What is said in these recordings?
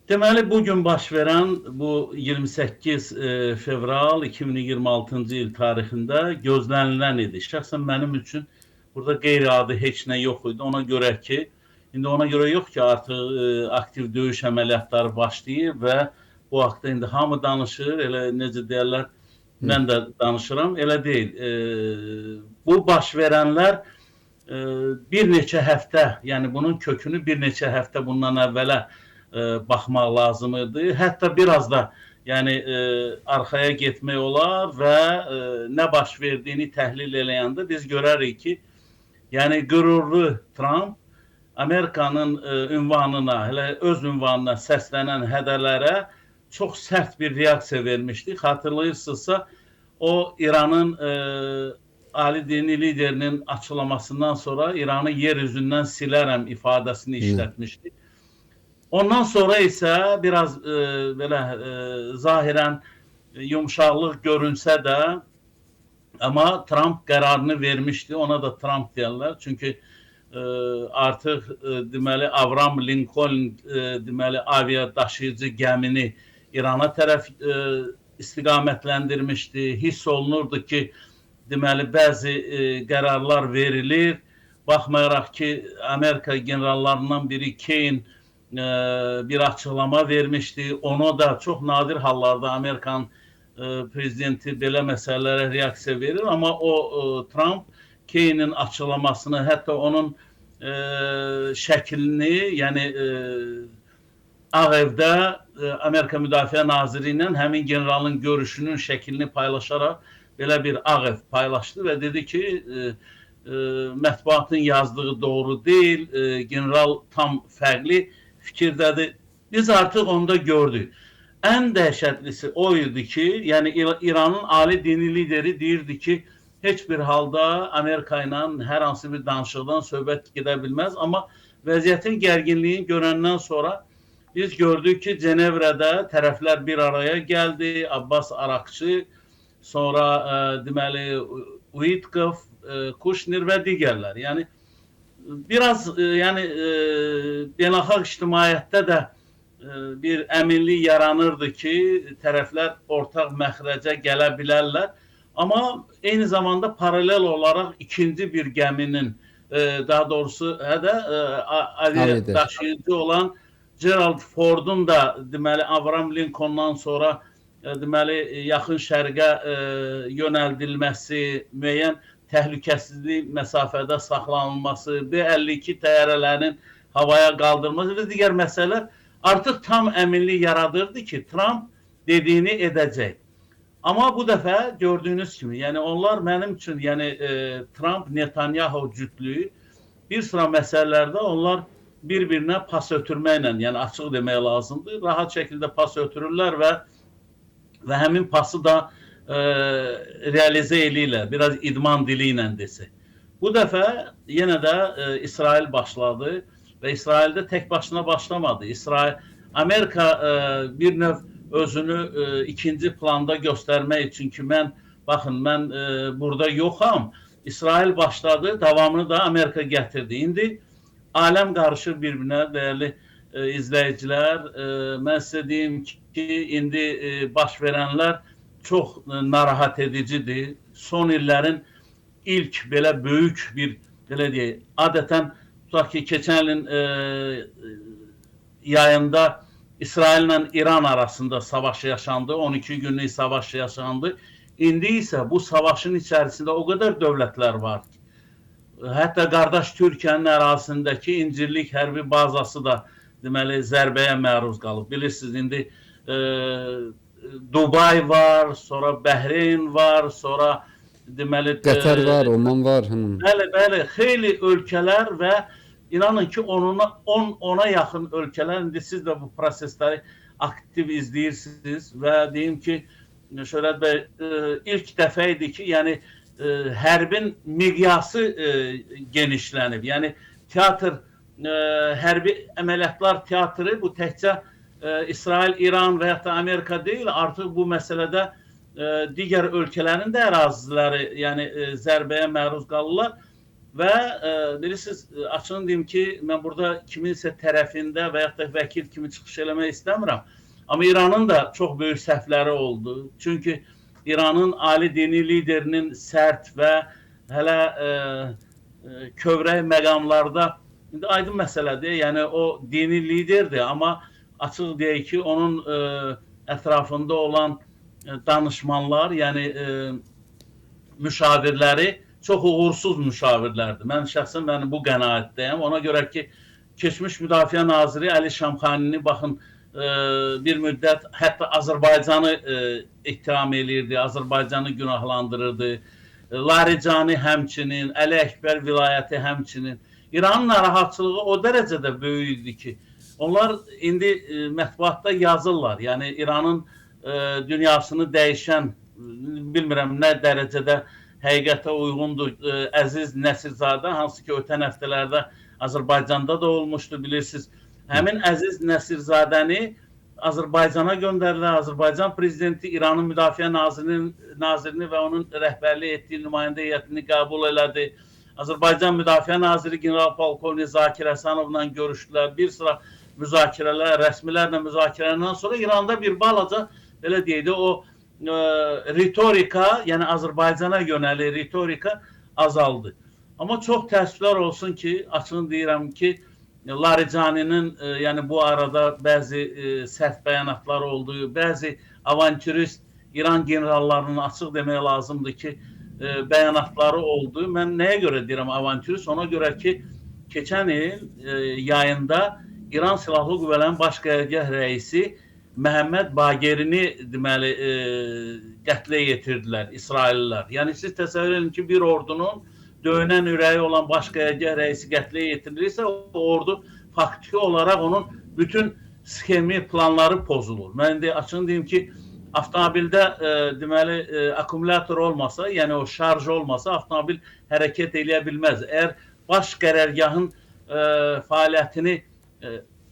Deməli, bugün baş verən bu 28 fevral 2026-cı il tarixində gözlənilən idi. Şəxsən mənim üçün burada qeyri-adi heç nə yox idi. Ona görə ki, indi ona görə yox ki, artıq aktiv döyüş əməliyyatları başlayıb və bu haqda indi hamı danışır. Elə necə deyirlər, mən də danışıram. Elə deyil. Bu baş verənlər bir neçə həftə, yəni bunun kökünü bir neçə həftə bundan əvvələ baxmaq lazımdır. Hətta biraz da yəni arxaya getmək olar və nə baş verdiyini təhlil eləyəndə biz görərik ki, yəni qürurlu Trump Amerikanın ünvanına, elə öz ünvanına səslənən hədələrə çox sərt bir reaksiya vermişdi. Xatırlayırsınızsa, o İranın ali dini liderinin açıklamasından sonra İranı yeryüzündən silərəm ifadəsini işlətmişdi. Ondan sonra isə biraz belə zahirən yumşaqlıq görünsə də, amma Trump qərarını vermişdi. Ona da Trump deyirlər. Çünki artıq deməli Avram Lincoln deməli avia daşıyıcı gəmini İrana tərəf istiqamətləndirmişdi. Hiss olunurdu ki, deməli bəzi qərarlar verilir. Baxmayaraq ki, Amerika generallarından biri Keyn bir açıqlama vermişdi. Ona da çox nadir hallarda Amerikan prezidenti belə məsələlərə reaksiya verir. Amma o Trump Keynin açıqlamasını, hətta onun şəklini, yəni Ağ Evdə Amerika Müdafiə Naziri ilə həmin generalın görüşünün şəklini paylaşaraq belə bir Ağ Ev paylaşdı və dedi ki, mətbuatın yazdığı doğru deyil, general tam fərqli fikirdədir. Biz artıq onda gördük. Ən dəhşətlisi o idi ki, yəni İranın ali dini lideri deyirdi ki, heç bir halda Amerika ilə hər hansı bir danışıqdan söhbət gedə bilməz. Amma vəziyyətin gərginliyini görəndən sonra biz gördük ki, Cenevrədə tərəflər bir araya gəldi. Abbas Araqçı, sonra deməli Uitkov, Kuşner və digərlər. Yəni biraz yəni beynəlxalq ictimaiyyətdə də bir əminlik yaranırdı ki, tərəflər ortaq məxrəcə gələ bilərlər. Amma eyni zamanda paralel olaraq ikinci bir gəminin, daha doğrusu daşıyıcı olan Gerald Ford'un da deməli Avram Lincoln'dan sonra deməli yaxın şərqə yönəldilməsi, müəyyən təhlükəsizlik məsafədə saxlanılması, B-52 təyyarələrin havaya qaldırılması və digər məsələlər artıq tam əminlik yaradırdı ki, Trump dediyini edəcək. Amma bu dəfə gördüyünüz kimi, yəni onlar mənim üçün, yəni Trump-Netanyahu cütlüyü bir sıra məsələlərdə onlar bir-birinə pas ötürməklə, yəni açıq demək lazımdır, rahat şəkildə pas ötürürlər və həmin pası da realizə eləyirlər, biraz idman dili ilə desək. Bu dəfə yenə də İsrail başladı və İsraildə tək başına başlamadı. Amerika bir növ özünü ikinci planda göstərmək üçün ki, baxın, mən burada yoxam. İsrail başladı, davamını da Amerika gətirdi. İndi aləm qarışır bir-birinə, dəyərli izləyicilər. Mən sizə deyim ki, indi baş verənlər çox narahat edicidir. Son illərin ilk belə böyük bir, belə deyək, adətən tutaq ki, keçən ilin yayında İsraillə İran arasında savaş yaşandı, 12 günlük savaş yaşandı. İndi isə bu savaşın içərisində o qədər dövlətlər var ki, hətta qardaş Türkiyənin ərazisindəki İncirlik hərbi bazası da deməli zərbəyə məruz qalıb. Bilirsiniz, indi Dubay var, sonra Bəhreyn var, sonra deməli Qətər var, Oman var. Bəli, bəli, xeyli ölkələr və inanın ki, ona yaxın ölkələr, indi siz də bu prosesləri aktiv izləyirsiniz və deyim ki, Şöhrət bəy, ilk dəfə idi ki, yəni hərbin miqyası genişlənib. Yəni teatr, hərbi əməliyyatlar teatrı bu təkcə İsrail, İran və yaxud da Amerika deyil, artıq bu məsələdə digər ölkələrin də əraziləri yəni zərbəyə məruz qalırlar. və bilirsiniz, açığını deyim ki, mən burada kiminsə tərəfində və yaxud da vəkil kimi çıxış eləmək istəmirəm. Amma İranın da çox böyük səhvləri oldu. Çünki İranın ali dini liderinin sərt və hələ kövrək məqamlarda, indi aydın məsələdir, yəni o dini liderdir, amma açıq deyək ki, onun ətrafında olan danışmanlar, yəni müşavirləri çox uğursuz müşavirlərdir. Mən şəxsən bu qənaətdəyəm. Ona görə ki, keçmiş Müdafiə Naziri Əli Şamxanini baxın, bir müddət hətta Azərbaycanı ittiham eləyirdi, Azərbaycanı günahlandırırdı. Larijani həmçinin, Əli Əkbər vilayəti həmçinin. İranın narahatçılığı o dərəcədə böyük idi ki, onlar indi mətbuatda yazırlar. Yəni İranın dünyasını dəyişən, bilmirəm nə dərəcədə həqiqətə uyğundur, Əziz Nəsirzadə, hansı ki ötən həftələrdə Azərbaycanda da olmuşdu, bilirsiniz. Həmin Əziz Nəsirzadəni Azərbaycana göndərdilər. Azərbaycan prezidenti İranın Müdafiə Nazirini və onun rəhbərlik etdiyi nümayəndə heyətini qəbul elədi. Azərbaycan Müdafiə Naziri General-Polkovnik Zakir Həsənovla görüşdülər. Bir sıra müzakirələr, rəsmilərlə müzakirələrdən sonra İranda bir balaca, belə deyək də, o ritorika, yəni Azərbaycana yönəli ritorika azaldı. Amma çox təəssüflər olsun ki, açığını deyirəm ki, Laricaninin yəni bu arada bəzi sərt bəyanatlar oldu, bəzi avantürist İran generallarının, açıq demək lazımdır ki, bəyanatları oldu. Mən nəyə görə deyirəm avantürist? Ona görə ki, keçən il yayında İran Silahlı Qüvvələrin Baş Qərargah rəisi Məhəmməd Bagerini deməli qətlə yetirdilər İsraillilər. Yəni siz təsəvvür edin ki, bir ordunun döyünən ürəyi olan Baş Qərargah rəisi qətlə yetirilirsə, o ordu faktiki olaraq onun bütün sxemi, planları pozulur. Mən indi açığını deyim ki, avtomobildə deməli akkumulyator olmasa, yəni o şarj olmasa avtomobil hərəkət eləyə bilməz. Əgər baş qərargahın fəaliyyətini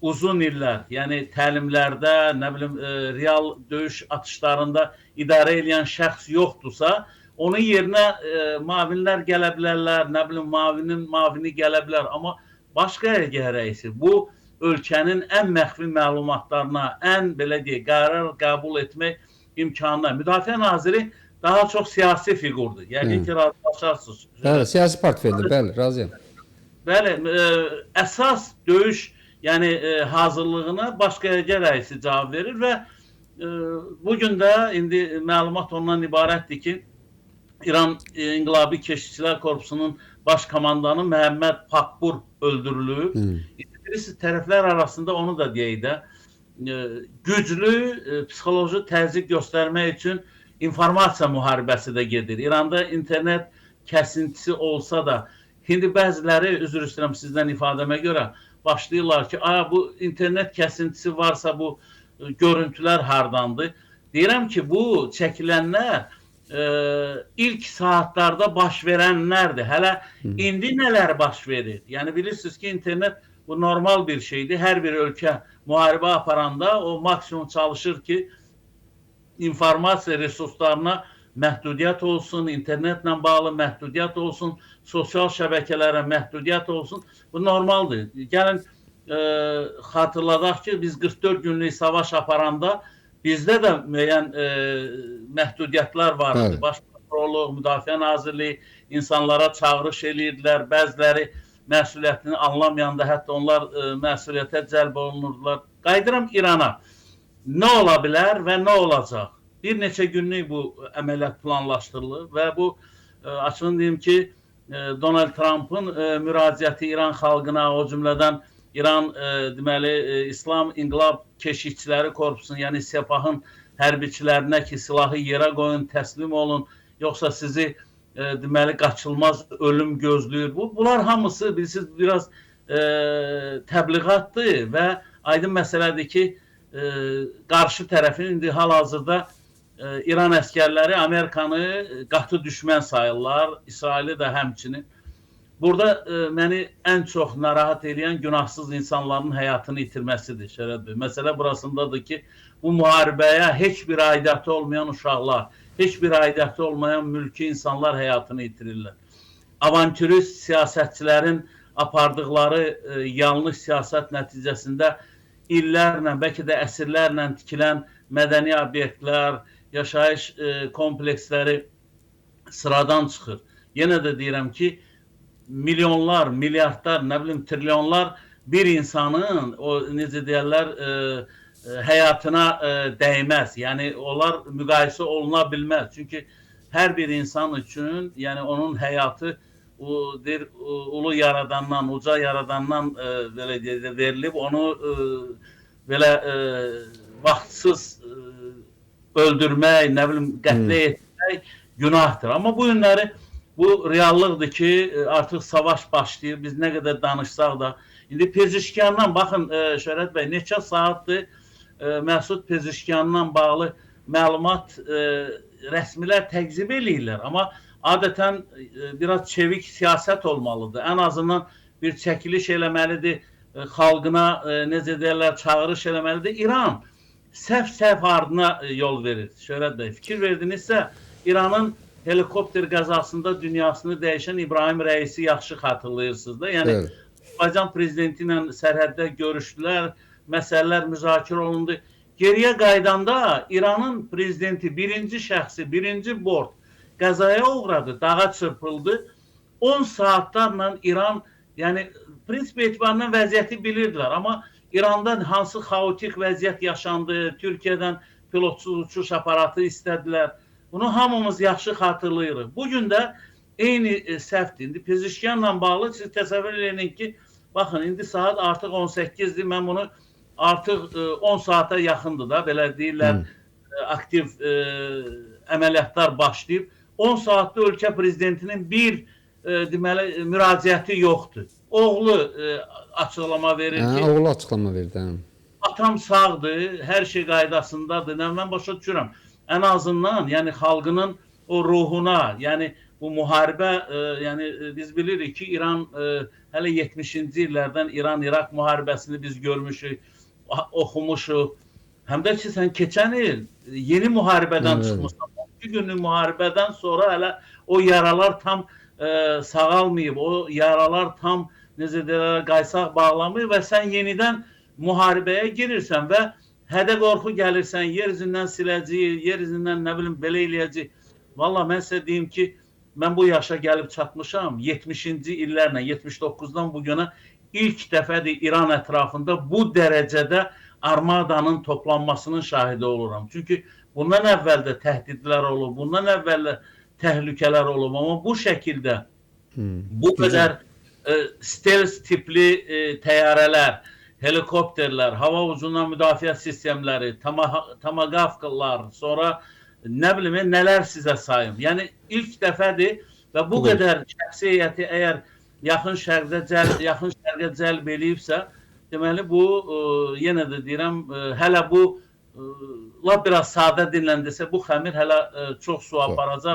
uzun illər, yəni təlimlərdə, nə bilim, real döyüş atışlarında idarə edən şəxs yoxdursa, onun yerinə mavinlər gələ bilərlər, nə bilim, mavini gələ bilər. Amma baş qərargah rəisi bu ölkənin ən məxfi məlumatlarına, ən belə deyək, qərar qəbul etmək imkanına. Müdafiə naziri daha çox siyasi fiqurdur. Yəqin ki, razılaşarsınız. Bəli, siyasi portfeldir, bəli, razıyam. Bəli, əsas döyüş, yəni hazırlığına baş qərargah rəisi cavab verir və bugün də indi məlumat ondan ibarətdir ki, İran İnqilabi Keşikçilər Korpusunun baş komandanı Məhəmməd Pakbur öldürülüb. Bilirsiniz, tərəflər arasında onu da deyək də, güclü psixoloji təzyiq göstərmək üçün informasiya müharibəsi də gedir. İranda internet kəsintisi olsa da, indi bəziləri, üzr istəyirəm sizdən ifadəmə görə, başlayırlar ki, bu internet kəsintisi varsa bu görüntülər hardandır? Deyirəm ki, bu çəkilənlər ilk saatlarda baş verənlərdir. Hələ indi nələr baş verir? Yəni bilirsiniz ki, internet bu normal bir şeydir. Hər bir ölkə müharibə aparanda o maksimum çalışır ki, informasiya resurslarına məhdudiyyət olsun, internetlə bağlı məhdudiyyət olsun, sosial şəbəkələrə məhdudiyyət olsun. Bu normaldır. Gəlin xatırladaq ki, biz 44 günlük savaş aparanda bizdə də müəyyən məhdudiyyətlər vardı. Baş prokurorluq, Müdafiə Nazirliyi insanlara çağırış edirdilər. Bəziləri məsuliyyətini anlamayanda hətta onlar məsuliyyətə cəlb olunurdular. Qayıdıram İrana. Nə ola bilər və nə olacaq? Bir neçə günlük bu əməliyyat planlaşdırılır və bu açığını deyim ki, Donald Trump'ın müraciəti İran xalqına, o cümlədən İran deməli İslam İnqilab Keşikçiləri Korpusunun, yəni Sepahın hərbiçilərinə ki, silahı yerə qoyun, təslim olun, yoxsa sizi deməli qaçılmaz ölüm gözləyir. Bunlar hamısı bilirsiniz biraz təbliğatdır və aydın məsələdir ki, qarşı tərəfin indi hal-hazırda İran əskərləri Amerikanı qatı düşmən sayırlar, İsraili də həmçinin. Burada məni ən çox narahat edən günahsız insanların həyatını itirməsidir, Şərəf bəy. Məsələ burasındadır ki, bu müharibəyə heç bir aidiyyatı olmayan uşaqlar, heç bir aidiyyatı olmayan mülki insanlar həyatını itirirlər. avantürist siyasətçilərin apardıqları yanlış siyasət nəticəsində illərlə, bəlkə də əsrlərlə tikilən mədəni obyektlər, yaşayış kompleksləri sıradan çıxır. Yenə də deyirəm ki, milyonlar, milyardlar, nə bilim, trilyonlar bir insanın o necə deyirlər həyatına dəyməz. Yəni onlar müqayisə oluna bilməz. Çünki hər bir insan üçün, yəni onun həyatı ulu yaradandan, uca yaradandan belə verilib, onu belə vaxtsız öldürmək, nə bilim, qətlə etmək günahdır. Amma bu günləri bu reallıqdır ki, artıq savaş başlayır. Biz nə qədər danışsaq da. İndi Pezişkiyandan, baxın Şöhrət bəy, neçə saatdır Məsud Pezişkiyandan bağlı məlumat rəsmilər təqzib eləyirlər. Amma adətən biraz çevik siyasət olmalıdır. Ən azından bir çəkiliş eləməlidir, xalqına necə deyirlər, çağırış eləməlidir. İran səhv ardına yol verir. Şöhrət bəy, fikir verdinizsə, İranın helikopter qəzasında dünyasını dəyişən İbrahim Rəisi yaxşı xatırlayırsınız da. Yəni, Azərbaycan prezidenti ilə sərhəddə görüşdülər, məsələlər müzakirə olundu. Geriyə qaydanda İranın prezidenti birinci şəxsi, birinci bord qəzaya uğradı, dağa çırpıldı. 10 saatlarla İran, yəni prinsip etibarından vəziyyəti bilirdilər. Amma İranda hansı xaotik vəziyyət yaşandı, Türkiyədən pilotsuz uçuş aparatı istədilər. Bunu hamımız yaxşı xatırlayırıq. Bugün də eyni səhvdir. İndi Pezişkiyanla bağlı siz təsəvvür edin ki, baxın, indi saat artıq 18-dir. Mən bunu artıq 10 saata yaxındır da, belə deyirlər, aktiv əməliyyatlar başlayıb. 10 saatda ölkə prezidentinin bir deməli müraciəti yoxdur. Oğlu açıqlama verir ki, oğlu açıqlama verdi. Atam sağdır, hər şey qaydasındadır. Mən başa düşürəm. Ən azından, yəni xalqının o ruhuna, yəni bu müharibə, yəni biz bilirik ki, İran hələ 70-ci illərdən İran-İraq müharibəsini biz görmüşük, oxumuşuq. Həm də ki, sən keçən il yeni müharibədən çıxmışsan. 2 günlük müharibədən sonra hələ o yaralar tam sağalmayıb, o yaralar tam necə deyirlər, qaysaq bağlamayıb və sən yenidən müharibəyə girirsən və hədə qorxu gəlirsən, yer üzündən siləcəyik, yer üzündən nə bilim belə eləyəcəyik. Valla mən sizə deyim ki, mən bu yaşa gəlib çatmışam, 70-ci illərlə, 79-dan bu yana ilk dəfədir İran ətrafında bu dərəcədə armadanın toplanmasının şahidi oluram. Çünki bundan əvvəl də təhdidlər olub, bundan əvvəl də təhlükələr olub, amma bu şəkildə bu qədər stealth tipli təyyarələr, helikopterlər, hava ucundan müdafiə sistemləri, tomagavkalar, sonra nə bilim, nələr sizə sayım. Yəni ilk dəfədir və bu qədər şəxsi heyəti əgər yaxın şərqə cəlb eləyibsə, deməli bu, yenə də deyirəm, hələ bu, biraz sadə dinləndirsə, bu xəmir hələ çox su aparacaq